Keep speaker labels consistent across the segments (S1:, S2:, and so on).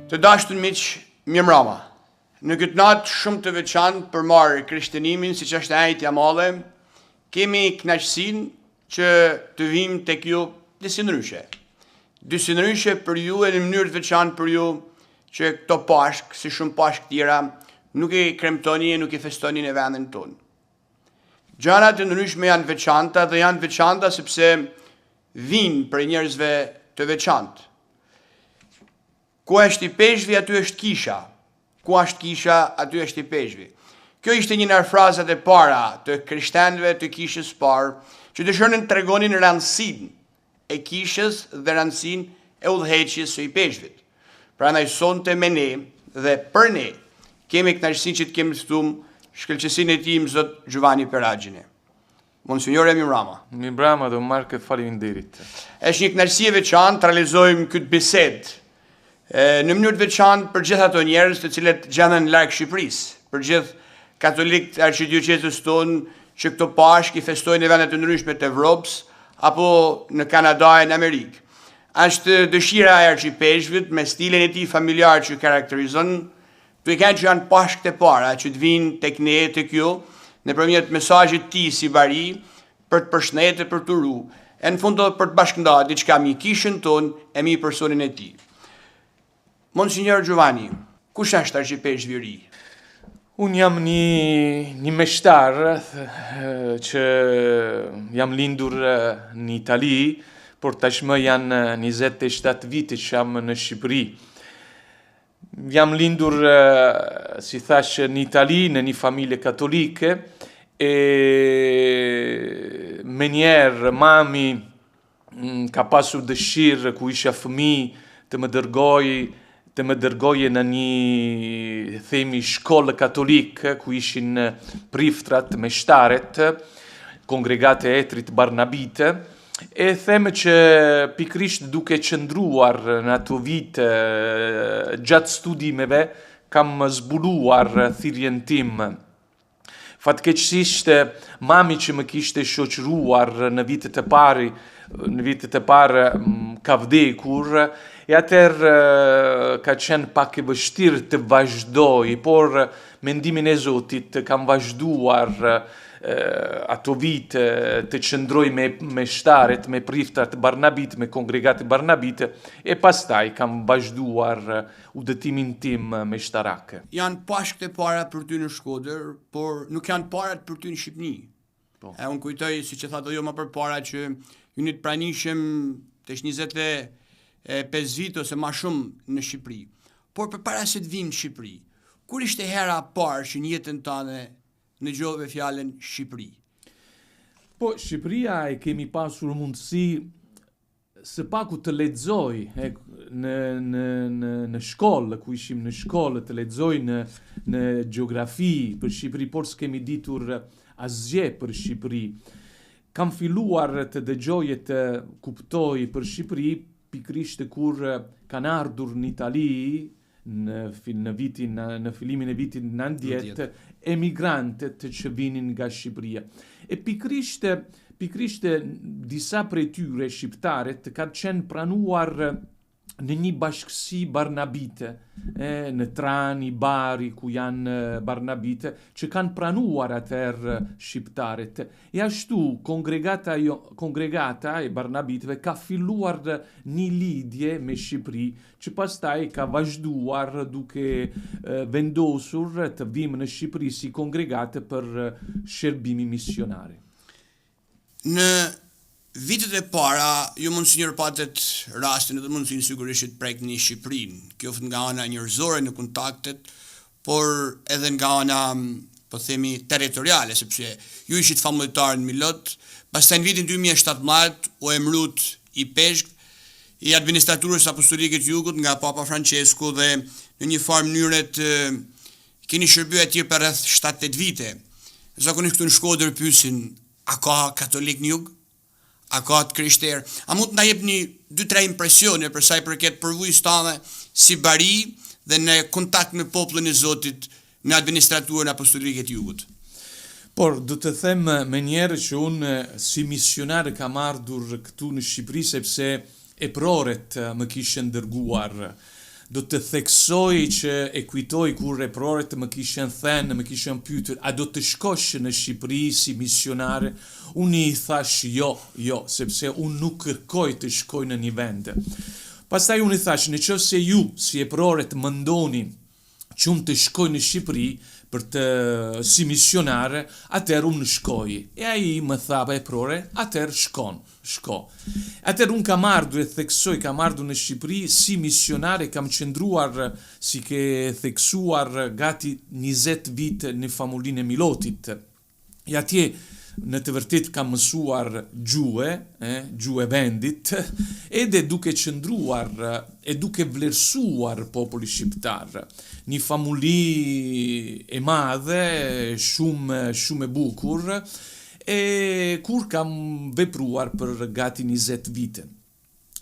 S1: Të dashtun miq, mirëmbrëma. Në këtë natë shumë të veçantë për marrë krishterënimin, siç është ajitja e madhe, kemi kënaqësinë që të vim tek ju disëndryshe. Disëndryshe për ju e në mënyrë të veçantë për ju që këto Pashk, si shumë Pashk tjera, nuk i kremtoni e nuk i festoni në vendin tonë. Gjërat e ndryshme janë veçanta dhe janë veçanta sepse vinë për njerëzve të veçantë. Ku është i peshvi, aty është kisha. Ku është kisha, aty është i peshvi. Kjo ishte një nga frazat e para të krishterëve të kishës parë, që dëshironin të tregonin rëndësinë e kishës dhe rëndësinë e udhëheqjes së i peshvit. Prandaj sonte me ne dhe për ne kemi kënaqësinë që të kemi ftuar shkëlqësinë e tij Zot Giovanni Peragjini. Monsignore mirëmbrëma.
S2: Mirëmbrëma dhe marrë këtë faleminderit.
S1: Është një kënaqësi e veçantë të realizojmë këtë bisedë në mënyrë të veçantë për gjithë ato njerëz të cilët gjenden larg Shqipërisë, për gjithë katolikët e arkidiocezës tonë që këto Pashk i festojnë në vende të ndryshme të Evropës apo në Kanada e në Amerikë. Është dëshira e arqipeshvit me stilin e tij familjar që karakterizon, të i kanë që janë Pashkët e para që të vinë tek ne tek ju nëpërmjet mesazhit të tij si bari për të përshëndetur, për të uru, e në fund për të bashkëndarë diçka mi kishën tonë e mi personin e tij. Monsignor Giovanni, kush është arqipeshvi i ri?
S2: Unë jam një meshtar që jam lindur në Itali, por tashmë janë 27 vite që jam në Shqipëri. Jam lindur, si thash, në Itali, në një familje katolike, e menjerë mami ka pasur dëshirë ku isha fëmijë të më dërgoje në një themi shkollë katolike ku ishin priftrat meshtaret, kongregate e Etrit Barnabite, e them që pikrisht duke qëndruar në ato vite gjatë studimeve kam zbuluar thirrjen tim. Fatkeqësisht mami që më kishte shoqëruar në vitet e parë ka vdekur, e atëherë ka qenë pak e vështirë të vazhdoj, por mendimin e Zotit kam vazhduar ato vite të qëndroj me meshtaret, me priftrat Barnabit, me kongregate Barnabit, e pastaj kam vazhduar udhëtimin tim meshtarak.
S1: Janë Pashkët e para për ty në Shkodër, por nuk janë parat për ty në Shqipëni. Po. Unë kujtoj, si që thatë jo më përpara, që ju një të pranishëm të 25 vite ose ma shumë në Shqipëri. Por përpara se të vim në Shqipëri, kur ishte hera parë që në jetën tënde në gjove fjalën Shqipëri?
S2: Po, Shqipëria e kemi pasur mundësi së paku të lexoj në shkollë, ku ishim në shkollë, të lexoj në gjeografi për Shqipëri, por s'kemi ditur asgjë për Shqipëri. Kam filluar të dëgjoj e të kuptoj për Shqipëri pikrisht kur kanë ardhur në Itali në fillimin e vitit 90 emigrantët që vinin nga Shqipëria. E pikrisht disa prej tyre shqiptarët kanë qenë pranuar në një bashkësi Barnabite, në Trani, Bari, ku janë Barnabite, që kanë pranuar atëherë shqiptarët. E ashtu, kongregata e Barnabiteve ka filluar një lidhje me Shqipëri, që pastaj ka vazhduar duke vendosur të vimë në Shqipëri si kongregate për shërbimi misionari.
S1: Në vitet e para, ju Monsignor patet rastin edhe mundësinë sigurisht të prekni Shqipërinë, qoftë nga ana njerëzore në kontaktet, por edhe nga ana, po themi, territoriale, sepse ju ishit famultar në Milot, pastaj në vitin 2017 u emërut i peshk i administraturës apostolike të Jugut nga Papa Francesco dhe në një farë mënyrë të keni shërbyer atje për rreth 7-8 vite. Zakonisht këtu në Shkodër pyesin, a ka katolik në Jug? A ka të krishterë? A mund të na jepni 2-3 impresione për sa i përket përvojës tënde si bari dhe në kontakt me popullin e Zotit në administraturën apostolike të Jugut?
S2: Por, do të them me njerë që unë si misionar kam ardhur këtu në Shqipëri sepse eproret më kishën dërguar. do të theksoj që e kujtoj kur reprorët më kishen thënë, më kishen pyetur, a do të shkosh në Shqipëri si misionare? Unë i thash jo, sepse unë nuk kërkoj të shkoj në një vend. Pastaj unë i thash, në qoftë se ju si reprorët më ndoni që unë të shkoj në Shqipëri për të si misionare, atëherë unë shkoj. E ai më tha, reprore, atëherë shko. Atëherë unë kam ardhur e theksoj, kam ardhur në Shqipëri si misionare, kam qëndruar, si ke theksuar, gati 20 vite në famullinë e Milotit. E atje, në të vërtet kam mësuar gjuhë vendit, edhe duke qëndruar e duke vlerësuar populli shqiptar. Një famulli e madhe, shumë e bukur, e kur kam vepruar për gati 20 vite.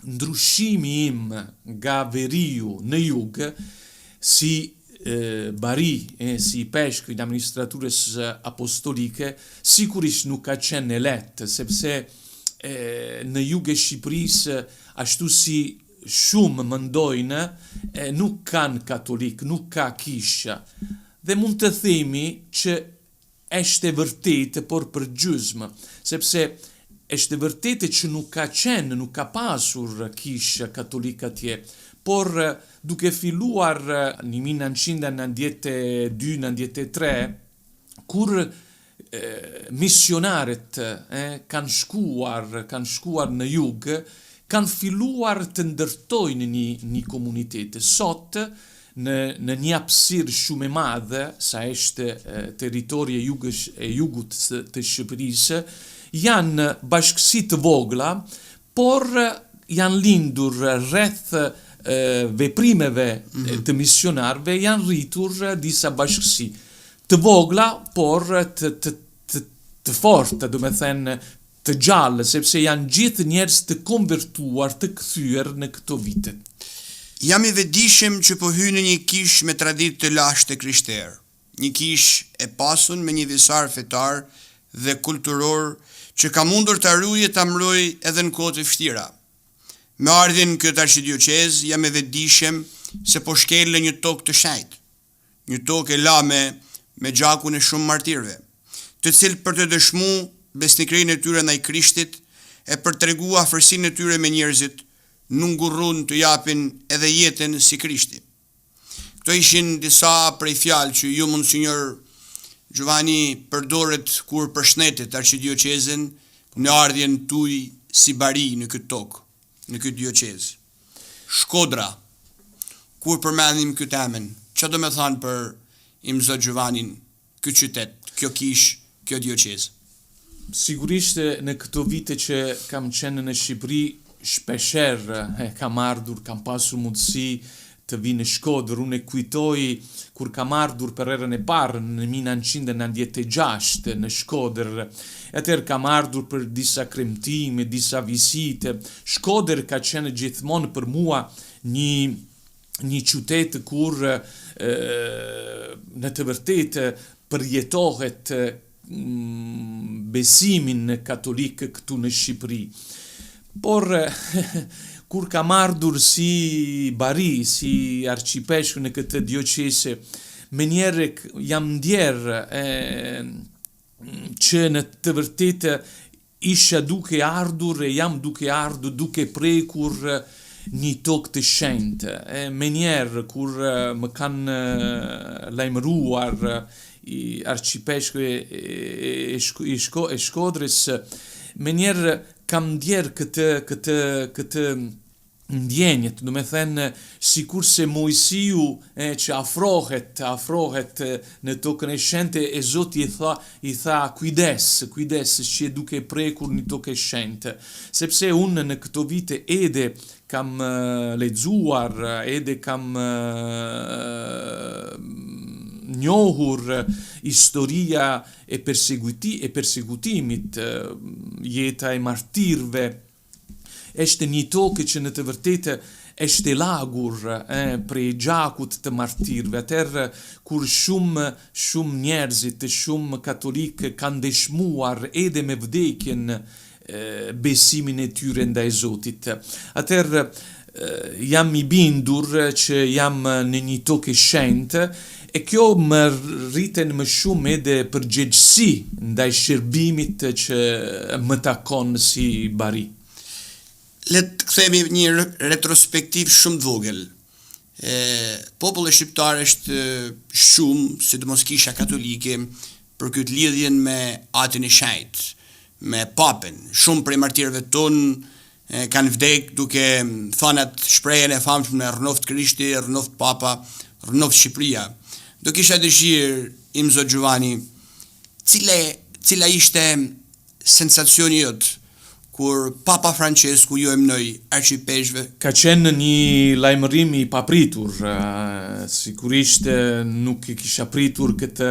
S2: Ndryshimi im nga veriu në jug, si bari, si peshk në administraturës apostolike, sigurisht nuk ka qenë lehtë, sepse në jug e Shqipërisë, ashtu si shumë mendojnë, nuk kanë katolik, nuk ka kisha. Dhe mund të themi që është e vërtetë, por për gjysmë, sepse është e vërtetë që nuk ka qenë, nuk ka pasur kisha katolik atje, por duke filluar në 1992-93, kur misionarët kanë shkuar në jug, kanë filluar të ndërtojnë një komunitet. Sot, në një hapësirë shumë e madhe, sa është territori e jugut të Shqipërisë, janë bashkësi të vogla, por janë lindur rreth veprimeve të misionarve, janë rritur disa bashkësi të vogla, por të forta, do me thënë të gjallë, sepse janë gjithë njerëz të konvertuar, të kthyer në këto vite.
S1: Jam i vetëdijshëm që po hy në një kish me traditë të lashtë krishterë, një kish e pasun me një visar fetar dhe kulturor që ka mundur të arruje të amroj edhe në kohë të vështira. Me ardhin këtë arqidioqez, jam e vetëdijshëm se po shkele një tokë të shenjtë, një tokë e lame me gjakun e shumë martirëve, të cilët për të dëshmu besnikrinë e tyre ndaj Krishtit e për tregu afërsinë e tyre me njerëzit, nuk ngurrun të japin edhe jetën si Krishti. Këto ishin disa prej fjalë që ju Monsinjor Giovanni përdoret kur përshnetet arqidioqezën në ardhjen tuaj si bari në këtë tokë, në këtë dioqez. Shkodra, kur përmendnim këtë emën, që do me thanë për Imzot Giovannin, këtë qytet, kjo kish, kjo dioqez?
S2: Sigurisht në këto vite që kam qenë në Shqipëri, shpesher kam ardhur, kam pasur mundësi të vi në Shkodër. Unë e kujtoj kur kam ardhur për herën e parë në 1996 në Shkodër. Atëherë kam ardhur për disa kremtime, disa vizite. Shkodër ka qenë gjithmonë për mua një qytet kur në të vërtetë përjetohet besimin katolik këtu në Shqipëri. Por kur kam ardhur si bari, si arqipeshku në këtë dioqeze, me njerë jam ndjerë që në të vërtetë isha duke ardhur e jam duke ardhur duke prekur një tokë të shenjtë. Me njerë kur më kanë lajmëruar arqipeshku e Shkodrës, me njerë kam ndjerë këtë ndjenjet, do me thënë sikur se Mojsiu që afrohet në tokën e shenjtë, e Zoti i tha kujdes që e duke prekur një tokë e shenjtë, sepse unë në këto vite edhe kam lexuar, edhe kam njohur historia e persekutimit, jeta e martirëve. Është një tokë që në të vërtetë është e lagur prej gjakut të martirëve. Atëherë kur shumë njerëzit, shumë katolikë kanë dëshmuar edhe me vdekjen besimin e tyre ndaj Zotit. Atëherë jam i bindur që jam në një tokë shenjtë e kjo më rriten më shumë edhe përgjegjësi ndaj shërbimit që më takon si bari.
S1: Le të kthehemi një retrospektiv shumë të vogël. Populli shqiptar është shumë, sidomos Kisha Katolike, për këtë lidhjen me Atin e Shenjtë, me Papën. Shumë prej martirëve tonë kanë vdek duke thënë atë shprehjen e famshme rrnoft Krishti, rrnoft Papa, rrnoft Shqipëria. Do kisha dëshirë, im zot Giovanni, cila ishte sensacioni jot kur Papa Francesku ju emnoi arqipeshve?
S2: Ka qenë një lajmërim i papritur, sigurisht nuk e kisha pritur këtë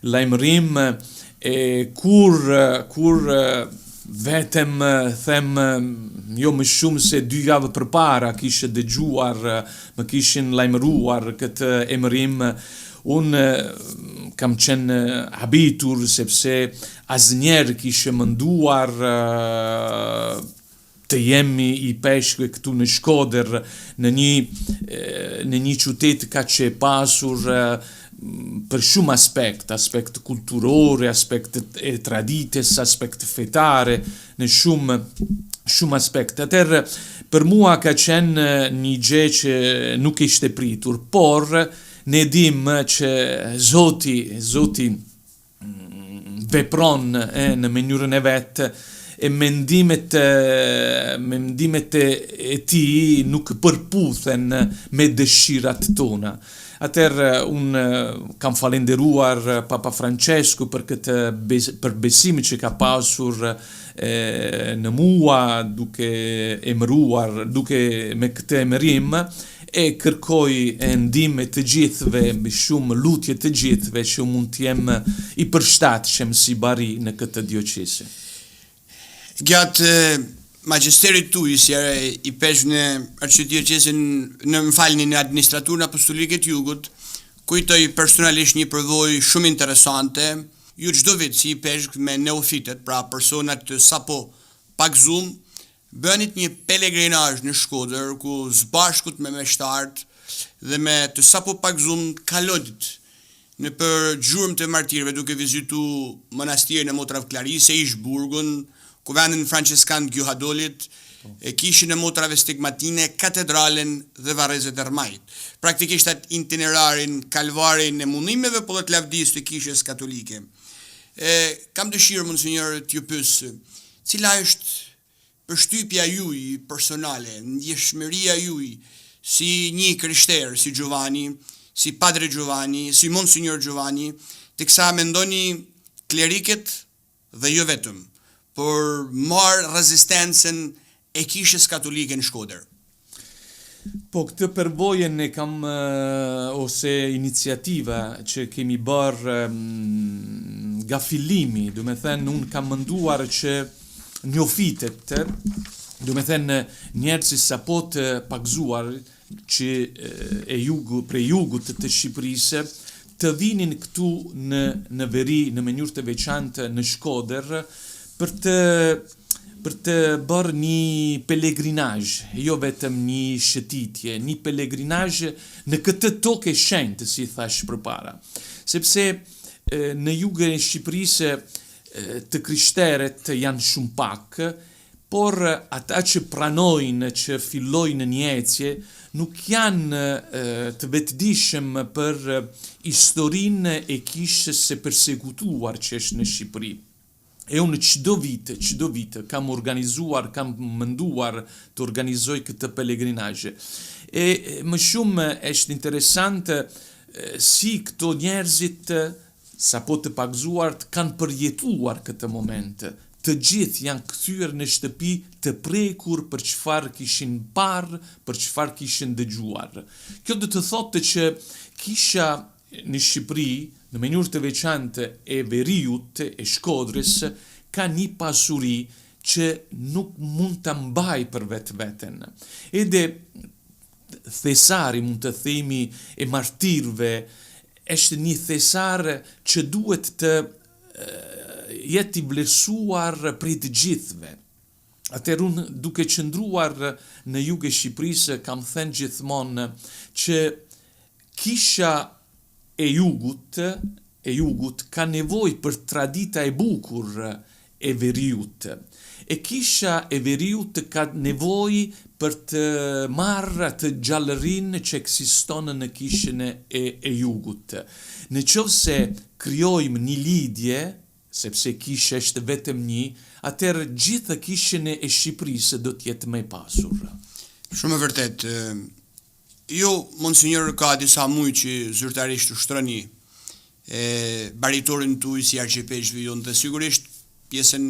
S2: lajmërim, e kur vetëm them jo më shumë se 2 javë përpara kishe dëgjuar, më kishin lajmëruar këtë emërim, unë kam qenë habitur sepse asnjëherë kishe menduar të jemi i peshkve këtu në Shkodër, në një qytet kaq e pasur për shumë aspekt kulturore, aspekt e tradites, aspekt fetare, në shumë aspekt. Atëherë, për mua ka qenë një gjë që nuk ishte pritur, por ne dim që Zoti vepron në mënyrën e vet e mendimet e tij nuk përputhen me dëshirat tona. Atëherë unë kam falenderuar Papa Francesku për për besimin që ka pasur në mua duke emëruar, duke me këtë emërim, e kërkoj ndihmë të gjithëve, me shumë lutje të gjithëve që mund të jem i përshtatshëm si bari në këtë dioqezë.
S1: Gjatë magjisterit tuaj si i peshk në arqidioqezën në administraturën apostolike të Jugut, kujtoj personalisht një përvojë shumë interesante. Ju çdo vit si i peshk me neofitet, pra personat të sapo pagzuar, bënit një pelegrinazh në Shkodër ku zbashkut me meshtarët dhe me të sapo pagzuar kalonit në për gjurmë të martirëve duke vizitu monastirin e Motrave Clarisë, Ishburgun, kuvendin franceskan të Gjuhadolit, kishin e Motrave Stigmatine, katedralen dhe Varrezet e Rmajit. Praktikisht atë itinerarin, kalvarin e mundimeve, po dhe të lavdis të kishës katolike. Kam dëshirë, monsinjor, t'ju pyes, cila është përshtypja juaj personale, ndjeshmëria juaj si një krishter, si Giovanni, si Padre Giovanni, si Monsignor Giovanni, teksa mendoni kleriket dhe jo vetëm, por marë rezistencën e kishës katolike në Shkodër.
S2: Po këtë përvojën e kam ose iniciativa që kemi bërë nga fillimi, do me thënë unë kam menduar që njofitet, do me thënë njerëzit sapo të pagzuar që prej jugut të Shqipërisë të vinin këtu në veri, në mënyrë të veçantë në Shkodër për të bërë një pelegrinazh, jo vetëm një shëtitje, një pelegrinazh në këtë tokë e shenjtë, si thash përpara. Sepse në jugën e Shqipërisë të krishterët janë shumë pak, por ata që pranojnë, që fillojnë një ecje, nuk janë të vetëdijshëm për historinë e kishës së përsekutuar që është në Shqipëri. E unë çdo vit kam organizuar, kam menduar të organizoj këtë pelegrinazh. E më shumë është interesante si këto njerëzit sapo të pagzuar kanë përjetuar këtë moment. Të gjithë janë kthyer në shtëpi të prekur për çfarë kishin parë, për çfarë kishin dëgjuar. Kjo do të thotë që kisha në Shqipëri, në mënyrë të veçantë e Veriut, e Shkodrës, ka një pasuri që nuk mund të mbaj për veten. Edhe thesari, mund të themi, e martirëve, është një thesar që duhet të jetë i vlerësuar prej të gjithëve. Atëherë unë duke qëndruar në jug e Shqipërisë kam thënë gjithmonë që kisha e jugut ka nevojë për tradita e bukur e Veriut. E kisha e Veriut ka nevojë për të marrë atë gjallërinë që ekziston në kishën e jugut. Në qoftë se krijojmë një lidhje, sepse kisha është vetëm një, atëherë gjithë kishën e Shqipërisë do të jetë më e pasur.
S1: Shumë e vërtet. Ju, Monsignor, ka disa muaj që zyrtarisht ushtroni baritorin tuaj si arqipeshvi jonë dhe sigurisht pjesën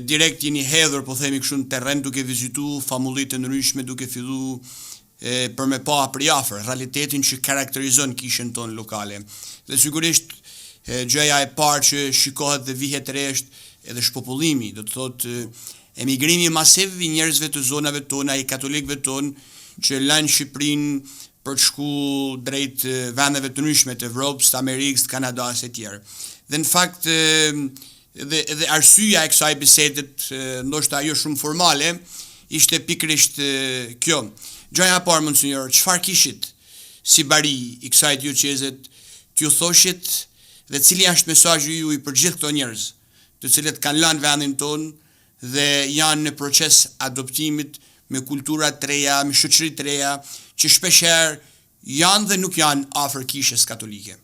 S1: direkt jeni hedhur, po themi kështu, në terren duke vizitu famullit të ndryshme, duke fillu për me pa përjafër realitetin që karakterizon kishën tonë lokale. Dhe sigurisht gjëja e parë që shikohet dhe vihet re është edhe shpopullimi, do të thotë emigrimi masiv i njerëzve të zonave tona, i katolikëve tonë që lanë Shqipërinë për të shku drejt vendeve të ndryshme të Evropës, të Amerikës, të Kanadas e tjerë. Dhe në fakt edhe arsyeja e kësaj bisedet, ndoshta ajo shumë formale, ishte pikërisht kjo. Gjëja e parë, Monsignor, çfarë kishit si bari i kësaj diocezet t'ju thoshit dhe cili është mesazhi juaj për gjithë këto njerëz, të cilët kanë lënë vendin tonë dhe janë në proces adoptimit me kultura të reja, me shoqëri të reja, që shpeshherë janë dhe nuk janë afër kishës katolike.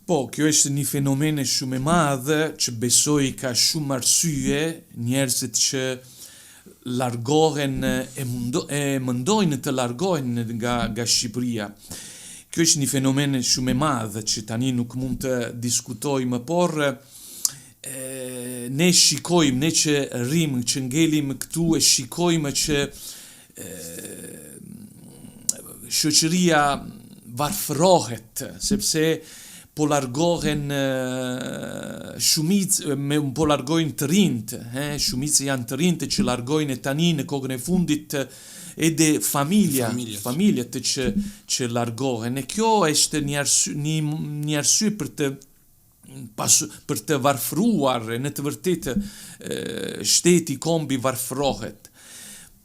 S2: Po, kjo është një fenomen shumë e madh që besoj ka shumë arsye, njerëzit që largohen e mendojnë të largohen nga Shqipëria. Kjo është një fenomen shumë e madh që tani nuk mund të diskutojmë, por ne shikojmë, ne që rrimë, që ngelim këtu e shikojmë që shoqëria varfërohet, sepse po largohen po largojnë të rinjt, shumica janë të rinjt që largojnë tani në kohën e fundit edhe familjet që largohen. E kjo është një arsye për të varfëruar, në të vërtetë shteti kombi varfërohet.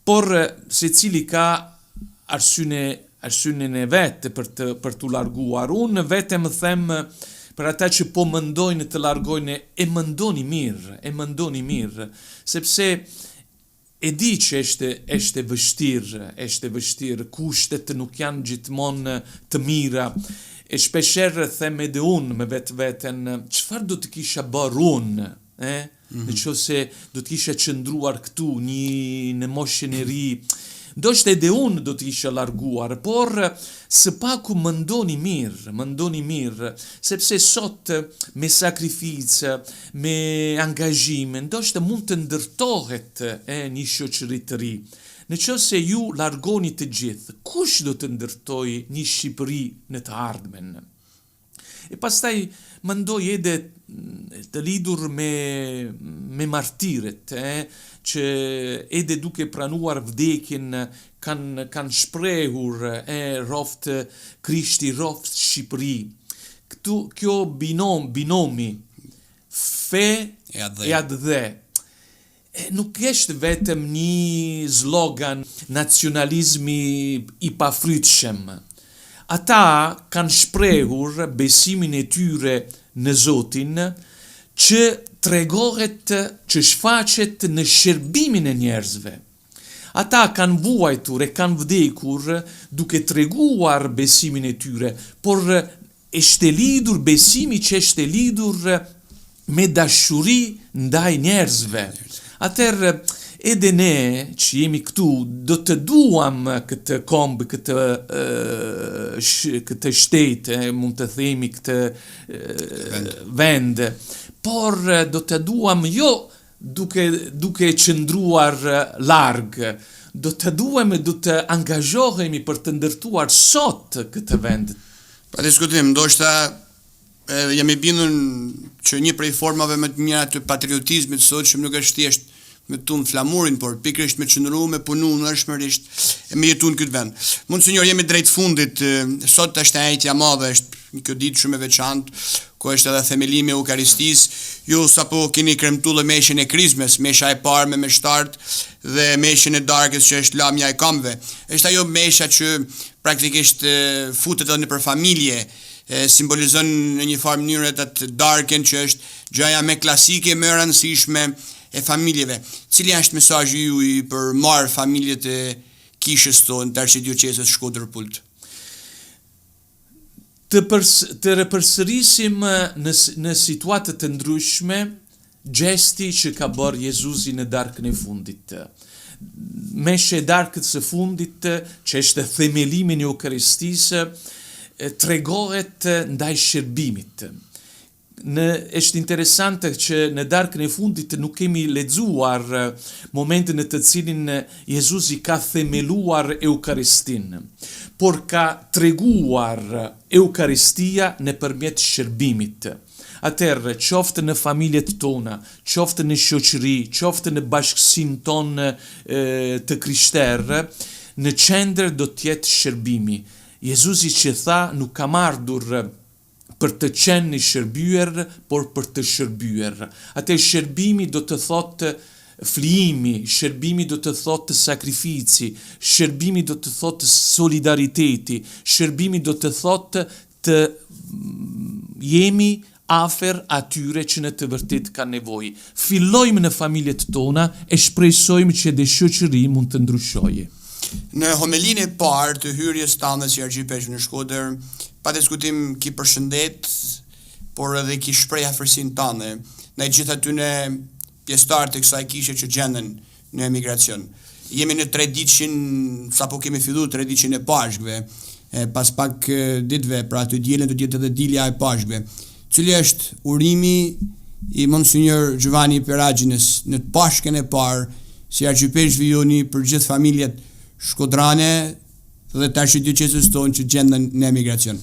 S2: Por secili ka arsyeën e vetë për të larguar. Unë vetëm them për ata që po mendojnë të largojnë, e mendoni mirë, sepse e di që është vështirë, kushtet nuk janë gjithmonë të mira. E shpeshherë them edhe unë me veten, çfarë do të kisha bërë unë, në qoftë se do të kisha qëndruar këtu në moshën e ri, ndoshta edhe unë do të isha larguar, por së paku mendoni mirë, sepse sot me sakrificë, me angazhim, ndoshta mund të ndërtohet një shoqëri të ri. Në qoftë se ju largoni të gjithë, kush do të ndërtojë një Shqipëri në të ardhmen? E pastaj mendoj edhe të lidhur me martirët, që edhe duke pranuar vdekjen kanë shprehur roft Krishti, roft Shqipëri. Kjo binomi fe e adhe nuk është vetëm një slogan nacionalizmi i pafrytshëm. Ata kanë shprehur besimin e tyre në Zotin që tregohet, që shfaqet në shërbimin e njerëzve. Ata kanë vuajtur e kanë vdekur duke treguar besimin e tyre, por është lidhur besimi që është lidhur me dashuri ndaj njerëzve. Atëherë, edhe ne që jemi këtu, do të duam këtë kombë, këtë shtet, mund të themi këtë vend, por do të duam jo duke qëndruar larg, do të angazhohemi për të ndërtuar sot këtë vend.
S1: Pa diskutim, ndoshta jam i bindur që një prej formave më të mira të patriotizmit sot që nuk është thjesht me tun flamurin, por pikërisht me qëndru, me punu nërshmërisht e me jetu në këtë vend. Monsinjor, jemi drejt fundit, sot është e ajtja madhe, është një kjo ditë shumë e veçantë, ku është edhe themelimi e Eukaristisë. Ju sapo keni kremtu dhe meshën e Krizmes, mesha e parë me meshtart dhe meshën e darkës që është lamja e kamve. Është ajo mesha që praktikisht futet edhe në për familje, simbolizon në një farë mënyrë atë darken që është gjëja më klasike, më e rëndësishme e familjeve. Cili është mesazhi juaj për marr familjet e kishës tonë të Arkidiocezës Shkodër-Pult?
S2: Të ripërsërisim në situatë të ndryshme gjesti që ka bërë Jezusi në darkën e fundit. Mesha e darkës së fundit, që është themelimi i Eukaristisë, tregohet ndaj shërbimit. Është interesante që në darkën e fundit nuk kemi lexuar momentin në të cilin Jezusi ka themeluar Eukaristin, por ka treguar Eukaristia nëpërmjet shërbimit. Atëherë, qoftë në familjet tona, qoftë në shoqëri, qoftë në bashkësinë tonë të krishterë, në qendër do të jetë shërbimi. Jezusi që tha nuk kam ardhur për të qenë një shërbyer, por për të shërbyer. Atë shërbimi do të thotë flijimi, shërbimi do të thotë sakrifici, shërbimi do të thotë solidariteti, shërbimi do të thotë të jemi afer atyre që në të vërtet ka nevojë. Fillojmë në familjet tona e shpresojmë që dhe shoqëri mund të ndryshojë.
S1: Në homelinë e parë të hyrjes tande si argjipeshë në Shkodër, pa diskutim ki përshëndet, por edhe ki shpreh afërsinë tande ndaj gjithë atyre pjesëtarë të kësaj kishe që gjenden në emigracion. Jemi në 300, sapo kemi filluar 300 e pashkve, pas pak ditëve, pra të dielën do të jetë edhe dilja e pashkve. Cili është urimi i Monsinjor Giovanni Peragjinës në pashkën e parë si argjipeshë vijoni për gjithë familjet shkodrane dhe të Arkidiocezës tonë që gjenden në emigracion?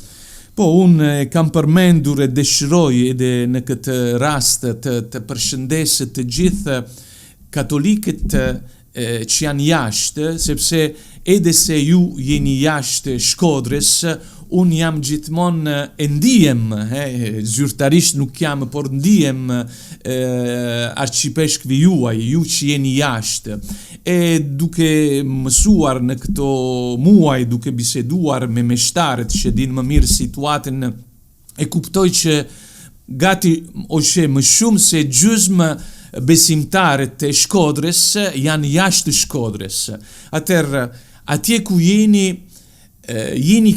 S2: Po, unë kam përmendur e dëshiroj edhe në këtë rast të përshëndes të gjithë katolikët që janë jashtë, sepse edhe se ju jeni jashtë Shkodrës, unë jam gjithmonë e ndihem, zyrtarisht nuk jam, por ndihem arqipeshkëve juaj, ju që jeni jashtë. E duke mësuar në këto muaj, duke biseduar me meshtarët që din më mirë situatën, e kuptoj që gati ose më shumë se gjysmë besimtarët e Shkodrës janë jashtë Shkodrës. Atëherë, atje ku jeni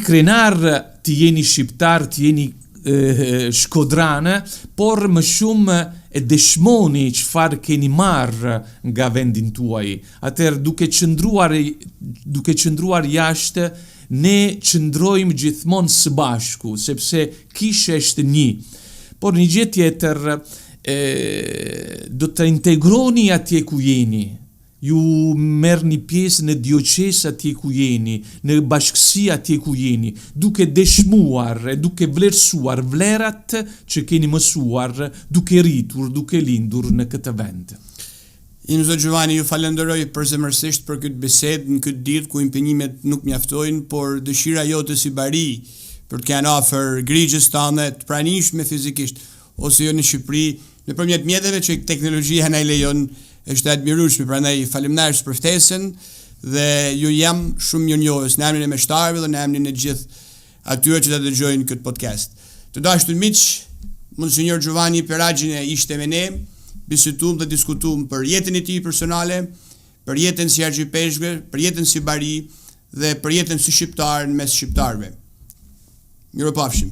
S2: krenar, të jeni shqiptar, të jeni shkodranë, por më shumë e dëshmoni çfarë keni marrë nga vendin tuaj. Atëherë, duke qëndruar jashtë, ne qëndrojmë gjithmonë së bashku, sepse kisha është një. Por një gjë tjetër, do të integroni atje ku jeni. Ju merrni pjesë në dioqezë atje ku jeni, në bashkësi atje ku jeni, duke dëshmuar e duke vlerësuar vlerat që keni mësuar, duke rritur, duke lindur në këtë vend.
S1: Zot Giovanni, ju falenderoj përzemërsisht për këtë bisedë në këtë ditë ku impenjimet nuk mjaftojnë, por dëshira jote si bari për të qenë afër grigjës tande, të pranishme fizikisht, ose jo në Shqipëri, nëpërmjet mjeteve që teknologjia na i lejon, është admirueshme, prandaj faleminderit për ftesën dhe ju jam shumë mirënjohës në emrin e meshtarëve dhe në emrin e gjithë atyre që ta dëgjojnë këtë podcast. Të dashur miq, Monsinjor Giovanni Peragjina ishte me ne, biseduam dhe diskutuam për jetën e tij personale, për jetën si argjipeshkë, për jetën si bari dhe për jetën si shqiptar në mes shqiptarëve. Mirupafshim.